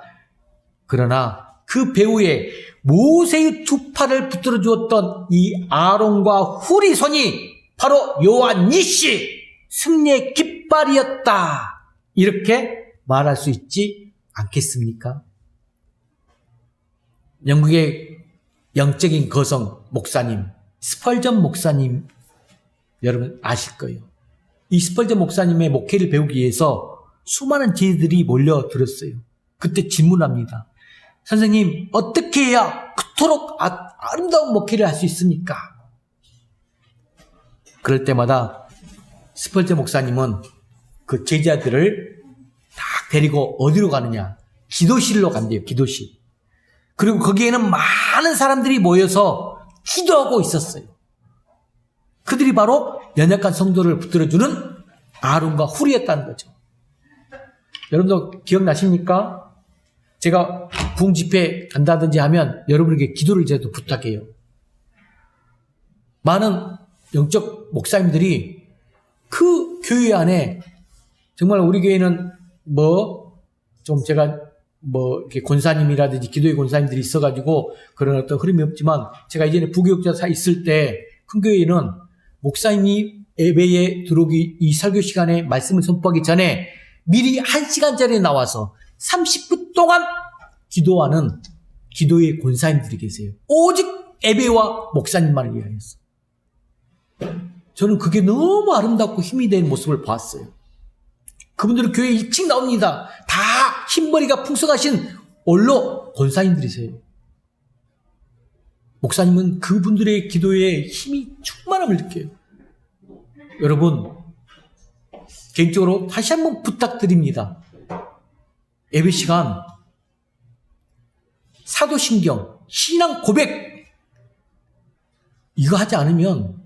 그러나 그 배후에 모세의 두 팔을 붙들어 주었던 이 아론과 훌의 손이 바로 요한 니시 승리의 깃발이었다. 이렇게 말할 수 있지 않겠습니까? 영국의 영적인 거성 목사님 스펄전 목사님 여러분 아실 거예요. 이 스펄전 목사님의 목회를 배우기 위해서 수많은 제자들이 몰려들었어요. 그때 질문합니다. 선생님, 어떻게 해야 그토록 아름다운 목회를 할 수 있습니까? 그럴 때마다 스펄전 목사님은 그 제자들을 딱 데리고 어디로 가느냐? 기도실로 간대요, 기도실. 그리고 거기에는 많은 사람들이 모여서 기도하고 있었어요. 그들이 바로 연약한 성도를 붙들어주는 아론과 훌이었다는 거죠. 여러분도 기억나십니까? 제가 부흥 집회 간다든지 하면 여러분에게 기도를 제도 부탁해요. 많은 영적 목사님들이 그 교회 안에 정말 우리 교회는 좀 제가 이렇게 권사님이라든지 기도의 권사님들이 있어가지고 그런 어떤 흐름이 없지만 제가 이전에 부교육자 사이 있을 때 큰 교회에는 목사님이 예배에 들어오기 이 설교 시간에 말씀을 선포하기 전에 미리 1시간짜리 나와서 30분 동안 기도하는 기도의 권사님들이 계세요. 오직 예배와 목사님만을 위하여서. 저는 그게 너무 아름답고 힘이 되는 모습을 봤어요. 그분들은 교회에 일찍 나옵니다. 다 흰머리가 풍성하신 원로 권사님들이세요. 목사님은 그분들의 기도에 힘이 충만함을 느껴요. 여러분, 개인적으로 다시 한번 부탁드립니다. 예배 시간, 사도신경, 신앙 고백, 이거 하지 않으면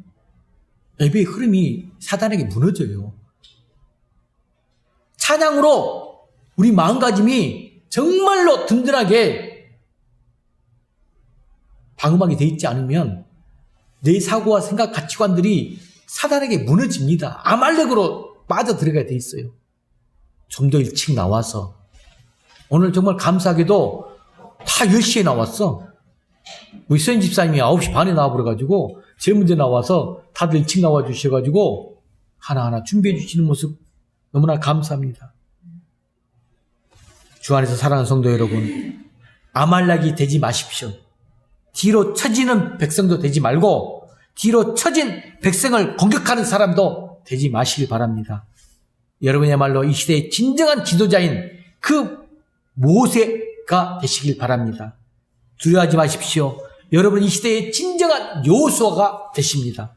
예배의 흐름이 사단에게 무너져요. 찬양으로 우리 마음가짐이 정말로 든든하게 방음하게 돼 있지 않으면 내 사고와 생각, 가치관들이 사단에게 무너집니다. 아말렉으로 빠져들어가게 돼 있어요. 좀 더 일찍 나와서 오늘 정말 감사하게도 다 10시에 나왔어. 우리 서인 집사님이 9시 반에 나와버려가지고 제일 먼저 나와서 다들 일찍 나와주셔가지고 하나하나 준비해 주시는 모습 너무나 감사합니다. 주 안에서 사랑하는 성도 여러분, 아말렉이 되지 마십시오. 뒤로 처지는 백성도 되지 말고 뒤로 처진 백성을 공격하는 사람도 되지 마시길 바랍니다. 여러분이야말로 이 시대의 진정한 지도자인 그 모세가 되시길 바랍니다. 두려워하지 마십시오. 여러분 이 시대의 진정한 여호수아가 되십니다.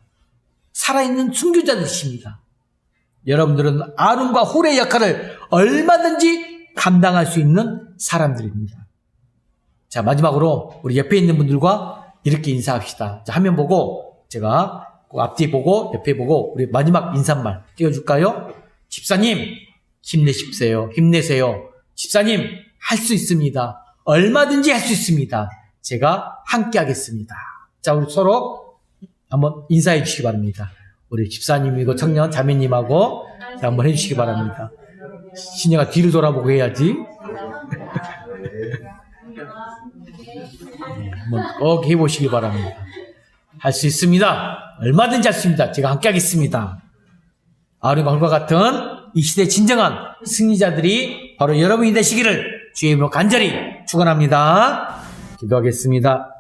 살아있는 순교자 되십니다. 여러분들은 아론과 훌의 역할을 얼마든지 감당할 수 있는 사람들입니다. 자, 마지막으로 우리 옆에 있는 분들과 이렇게 인사합시다. 자, 화면 보고 제가 앞뒤 보고 옆에 보고 우리 마지막 인사말 띄워줄까요? 집사님 힘내십시오. 힘내세요. 집사님 할 수 있습니다. 얼마든지 할 수 있습니다. 제가 함께 하겠습니다. 자, 우리 서로 한번 인사해 주시기 바랍니다. 우리 집사님이고 청년 자매님하고 자, 한번 해주시기 바랍니다. 신녀가 뒤를 돌아보고 해야지. 한번 꼭 해보시기 바랍니다. 할 수 있습니다. 얼마든지 할 수 있습니다. 제가 함께 하겠습니다. 아론과 훌과 같은 이 시대의 진정한 승리자들이 바로 여러분이 되시기를 주의 이름으로 간절히 축원합니다. 기도하겠습니다.